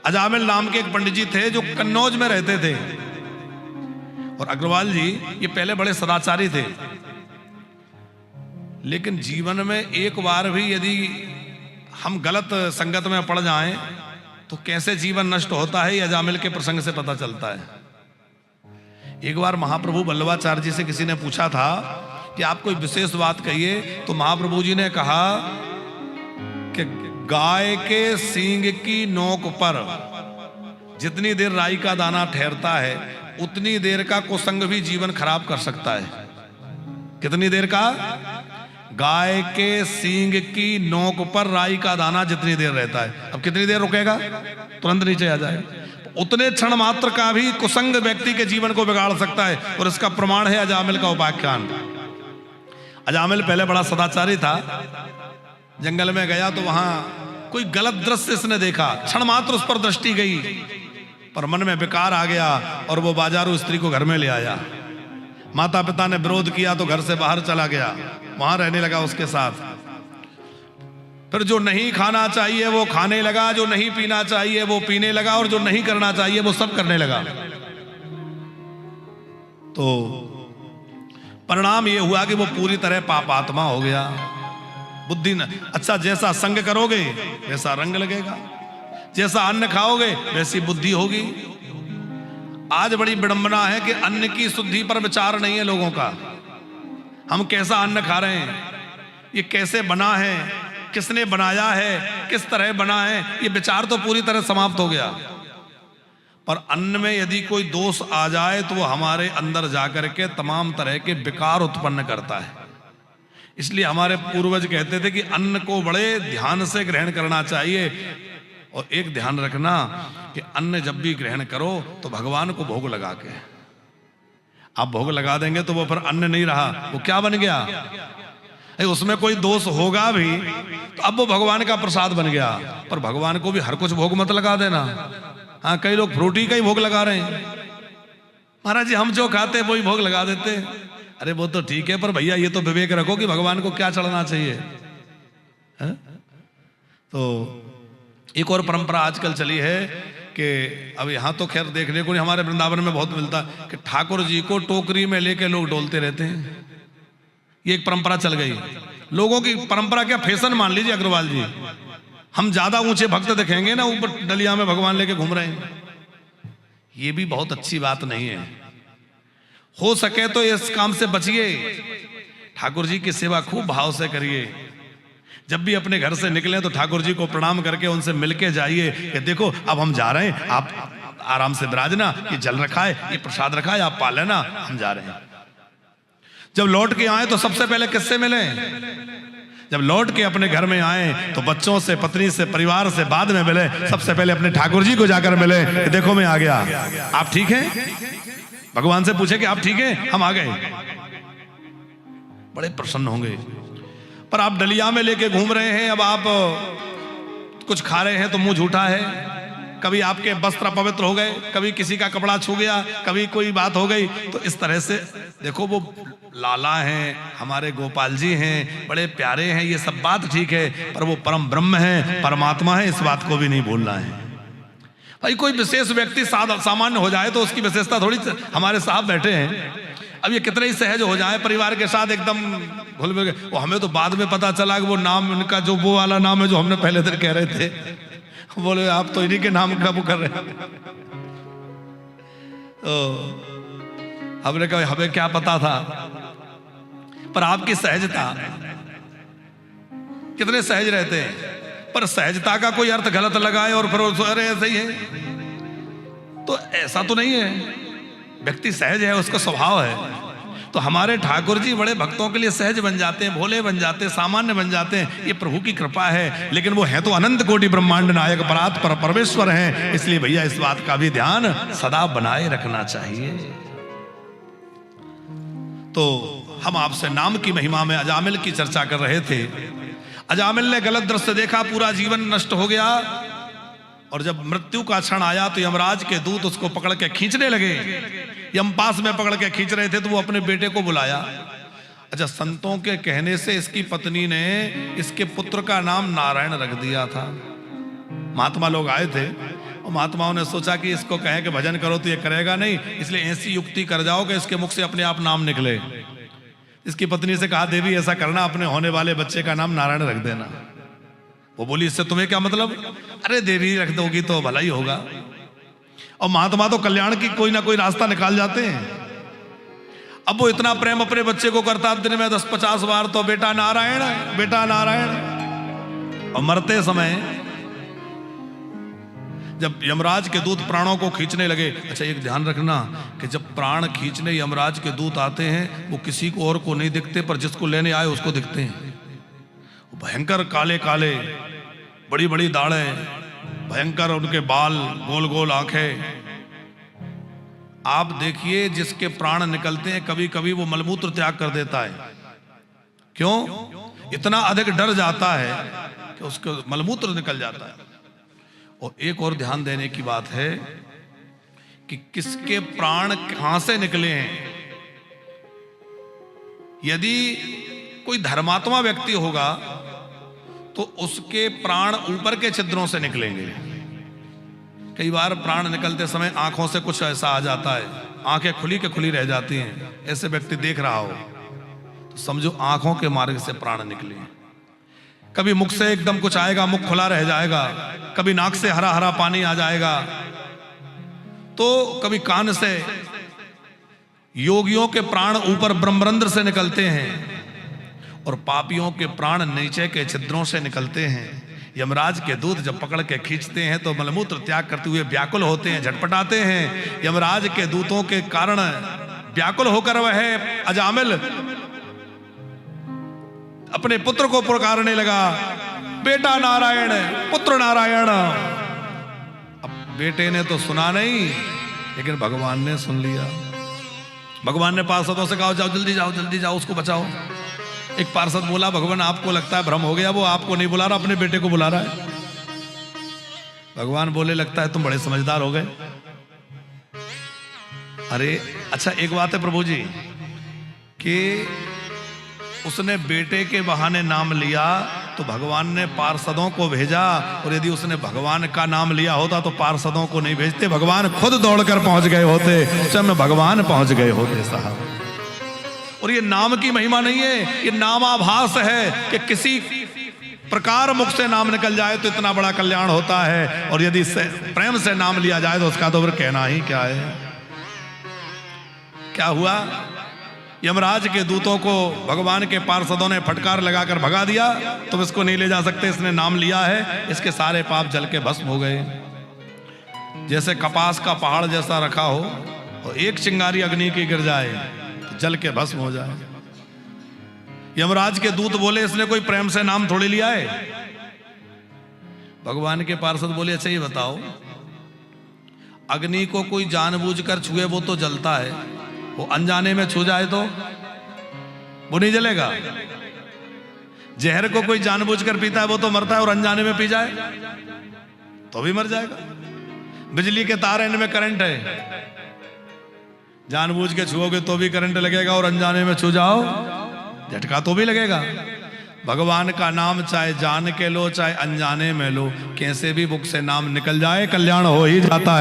अजामिल नाम के एक पंडित जी थे जो कन्नौज में रहते थे, और अग्रवाल जी ये पहले बड़े सदाचारी थे, लेकिन जीवन में एक बार भी यदि हम गलत संगत में पड़ जाएं तो कैसे जीवन नष्ट होता है, ये अजामिल के प्रसंग से पता चलता है। एक बार महाप्रभु वल्लभाचार्य जी से किसी ने पूछा था कि आप कोई विशेष बात कहिए, तो महाप्रभु जी ने कहा कि गाय के सींग की नोक पर जितनी देर राई का दाना ठहरता है उतनी देर का कुसंग भी जीवन खराब कर सकता है। कितनी देर का? गाय के सींग की नोक पर राई का दाना जितनी देर रहता है, अब कितनी देर रुकेगा? तुरंत नीचे आ जाए। उतने क्षण मात्र का भी कुसंग व्यक्ति के जीवन को बिगाड़ सकता है, और इसका प्रमाण है अजामिल का उपाख्यान। अजामिल पहले बड़ा सदाचारी था, जंगल में गया तो वहां कोई गलत दृश्य इसने देखा, क्षण मात्र उस पर दृष्टि गई, पर मन में विकार आ गया और वो बाजारू स्त्री को घर में ले आया। माता पिता ने विरोध किया तो घर से बाहर चला गया, वहां रहने लगा उसके साथ। फिर जो नहीं खाना चाहिए वो खाने लगा, जो नहीं पीना चाहिए वो पीने लगा, और जो नहीं करना चाहिए वो सब करने लगा। तो परिणाम ये हुआ कि वो पूरी तरह पापात्मा हो गया। बुद्धि न अच्छा, जैसा संग करोगे वैसा रंग लगेगा, जैसा अन्न खाओगे वैसी बुद्धि होगी। आज बड़ी विडंबना है कि अन्न की शुद्धि पर विचार नहीं है लोगों का। हम कैसा अन्न खा रहे हैं, ये कैसे बना है, किसने बनाया है, किस तरह बना है, ये विचार तो पूरी तरह समाप्त हो गया। पर अन्न में यदि कोई दोष आ जाए तो वो हमारे अंदर जाकर के तमाम तरह के विकार उत्पन्न करता है। इसलिए हमारे पूर्वज कहते थे कि अन्न को बड़े ध्यान से ग्रहण करना चाहिए। और एक ध्यान रखना कि अन्न जब भी ग्रहण करो तो भगवान को भोग लगा के। आप भोग लगा देंगे तो वो फिर अन्न नहीं रहा, वो क्या बन गया? उसमें कोई दोष होगा भी तो अब वो भगवान का प्रसाद बन गया। पर भगवान को भी हर कुछ भोग मत लगा देना। हाँ, कई लोग फ्रूटी का ही भोग लगा रहे हैं। महाराज जी हम जो खाते वही भोग लगा देते। अरे वो तो ठीक है, पर भैया ये तो विवेक रखो कि भगवान को क्या चढ़ना चाहिए। है? तो एक और परंपरा आजकल चली है कि अब यहाँ तो खैर देखने को नहीं, हमारे वृंदावन में बहुत मिलता है कि ठाकुर जी को टोकरी में लेके लोग डोलते रहते हैं। ये एक परंपरा चल गई लोगों की। परंपरा क्या, फैशन मान लीजिए अग्रवाल जी। हम ज्यादा ऊंचे भक्त दिखेंगे ना, ऊपर डलिया में भगवान लेके घूम रहे हैं, ये भी बहुत अच्छी बात नहीं है। हो सके तो इस काम से बचिए। ठाकुर जी की सेवा खूब भाव से करिए। जब भी अपने घर से निकले तो ठाकुर जी को प्रणाम करके उनसे मिलके जाइए कि देखो अब हम जा रहे हैं, आप आराम से विराजना, ये जल रखा है, ये प्रसाद रखा है, आप पा लेना, हम जा रहे हैं। जब लौट के आए तो सबसे पहले किससे मिले? जब लौट के अपने घर में आए तो बच्चों से, पत्नी से, परिवार से बाद में मिले। सबसे पहले अपने ठाकुर जी को जाकर मिले कि देखो मैं आ गया, आप ठीक हैं? भगवान से पूछे कि आप ठीक हैं? हम आ गए। बड़े प्रसन्न होंगे। पर आप डलिया में लेके घूम रहे हैं, अब आप कुछ खा रहे हैं तो मुंह झूठा है। कभी आपके वस्त्र अपवित्र हो गए, कभी किसी का कपड़ा छू गया, कभी कोई बात हो गई। तो इस तरह से देखो, वो लाला हैं, हमारे गोपाल जी हैं, बड़े प्यारे हैं, ये सब बात ठीक है, पर वो परम ब्रह्म है, परमात्मा है, इस बात को भी नहीं भूलना है। भाई कोई विशेष व्यक्ति सामान्य हो जाए तो उसकी विशेषता थोड़ी, हमारे साहब बैठे हैं, अब ये कितने ही सहज हो जाए परिवार के साथ एकदम घुल मिल गए। वो हमें तो बाद में पता चला कि वो नाम उनका जो वो वाला नाम है जो हमने पहले दिन कह रहे थे, बोले आप तो इन्हीं के नाम का वो कर रहे हैं। तो हमने कहा हमें क्या पता था। पर आपकी सहजता, कितने सहज रहते हैं, पर सहजता का कोई अर्थ गलत लगाए और फिर अरे ऐसे ही है, तो ऐसा तो नहीं है। व्यक्ति सहज है, उसका स्वभाव है। तो हमारे ठाकुर जी बड़े भक्तों के लिए सहज बन जाते हैं, भोले बन जाते हैं, सामान्य बन जाते हैं। ये प्रभु की कृपा है। लेकिन वो है तो अनंत कोटि ब्रह्मांड नायक परात पर परमेश्वर हैं। इसलिए भैया इस बात का भी ध्यान सदा बनाए रखना चाहिए। तो हम आपसे नाम की महिमा में अजामिल की चर्चा कर रहे थे। अजामिल ने गलत दृश्य देखा, पूरा जीवन नष्ट हो गया। और जब मृत्यु का क्षण आया तो यमराज के दूत उसको पकड़ के खींचने लगे। यमपास में पकड़ के खींच रहे थे तो वो अपने बेटे को बुलाया। अच्छा, संतों के कहने से इसकी पत्नी ने इसके पुत्र का नाम नारायण रख दिया था। महात्मा लोग आए थे, और महात्माओं ने सोचा कि इसको कहे कि भजन करो तो ये करेगा नहीं, इसलिए ऐसी युक्ति कर जाओ कि इसके मुख से अपने आप नाम निकले। इसकी पत्नी से कहा, देवी ऐसा करना, अपने होने वाले बच्चे का नाम नारायण रख देना। वो बोली, इससे तुम्हें क्या मतलब? अरे देवी रख दोगी तो भला ही होगा। और महात्मा तो कल्याण की कोई ना कोई रास्ता निकाल जाते हैं। अब वो इतना प्रेम अपने बच्चे को करता, दिन में 10-50 बार तो बेटा नारायण, बेटा नारायण। और मरते समय जब यमराज के दूत प्राणों को खींचने लगे, अच्छा एक ध्यान रखना कि जब प्राण खींचने यमराज के दूत आते हैं वो किसी को और को नहीं दिखते, पर जिसको लेने आए उसको दिखते हैं। भयंकर काले काले, बड़ी बड़ी दाढ़ें, भयंकर उनके बाल, गोल गोल आंखें। आप देखिए जिसके प्राण निकलते हैं कभी कभी वो मलमूत्र त्याग कर देता है। क्यों? इतना अधिक डर जाता है कि उसको मलमूत्र निकल जाता है। और एक और ध्यान देने की बात है कि किसके प्राण कहां से निकले हैं। यदि कोई धर्मात्मा व्यक्ति होगा तो उसके प्राण ऊपर के छिद्रों से निकलेंगे। कई बार प्राण निकलते समय आंखों से कुछ ऐसा आ जाता है, आंखें खुली के खुली रह जाती हैं, ऐसे व्यक्ति देख रहा हो तो समझो आंखों के मार्ग से प्राण निकले। कभी मुख से एकदम कुछ आएगा, मुख खुला रह जाएगा, कभी नाक से हरा हरा पानी आ जाएगा, तो कभी कान से। योगियों के प्राण ऊपर ब्रह्मरंध्र से निकलते हैं और पापियों के प्राण नीचे के छिद्रों से निकलते हैं। यमराज के दूत जब पकड़ के खींचते हैं तो मलमूत्र त्याग करते हुए व्याकुल होते हैं, झटपटाते हैं। यमराज के दूतों के कारण व्याकुल होकर वह अजामिल अपने पुत्र को पुकारने लगा, बेटा नारायण, पुत्र नारायण। अब बेटे ने तो सुना नहीं, लेकिन भगवान ने सुन लिया। भगवान ने पार्षदों से कहा, जाओ जल्दी जाओ, जल्दी जाओ, उसको बचाओ। एक पार्षद बोला, भगवान आपको लगता है भ्रम हो गया, वो आपको नहीं बुला रहा, अपने बेटे को बुला रहा है। भगवान बोले, लगता है तुम बड़े समझदार हो गए। अरे अच्छा एक बात है प्रभु जी कि उसने बेटे के बहाने नाम लिया तो भगवान ने पार्षदों को भेजा, और यदि उसने भगवान का नाम लिया होता तो पार्षदों को नहीं भेजते, भगवान खुद दौड़कर पहुंच गए होते, स्वयं भगवान पहुंच गए होते साहब। और ये नाम की महिमा नहीं है, ये नामाभास है कि किसी प्रकार मुख से नाम निकल जाए तो इतना बड़ा कल्याण होता है, और यदि प्रेम से नाम लिया जाए तो उसका तो फिर कहना ही क्या है। क्या हुआ? यमराज के दूतों को भगवान के पार्षदों ने फटकार लगाकर भगा दिया, तुम इसको नहीं ले जा सकते, इसने नाम लिया है। इसके सारे पाप जल के भस्म हो गए। जैसे कपास का पहाड़ जैसा रखा हो और एक चिंगारी अग्नि की गिर जाए तो जल के भस्म हो जाए। यमराज के दूत बोले, इसने कोई प्रेम से नाम थोड़ी लिया है। भगवान के पार्षद बोले, अच्छा ये बताओ, अग्नि को कोई जानबूझकर छुए वो तो जलता है, वो अनजाने में छू जाए तो वो नहीं जलेगा। जहर को कोई जानबूझकर पीता है वो तो मरता है, और अनजाने में पी जाए तो भी मर जाएगा। बिजली के तार इनमें करंट है, जानबूझ के छुओगे तो भी करंट लगेगा, और अनजाने में छू जाओ झटका तो भी लगेगा। भगवान का नाम चाहे जान के लो चाहे अनजाने में लो, कैसे भी मुख से नाम निकल जाए कल्याण हो ही जाता है।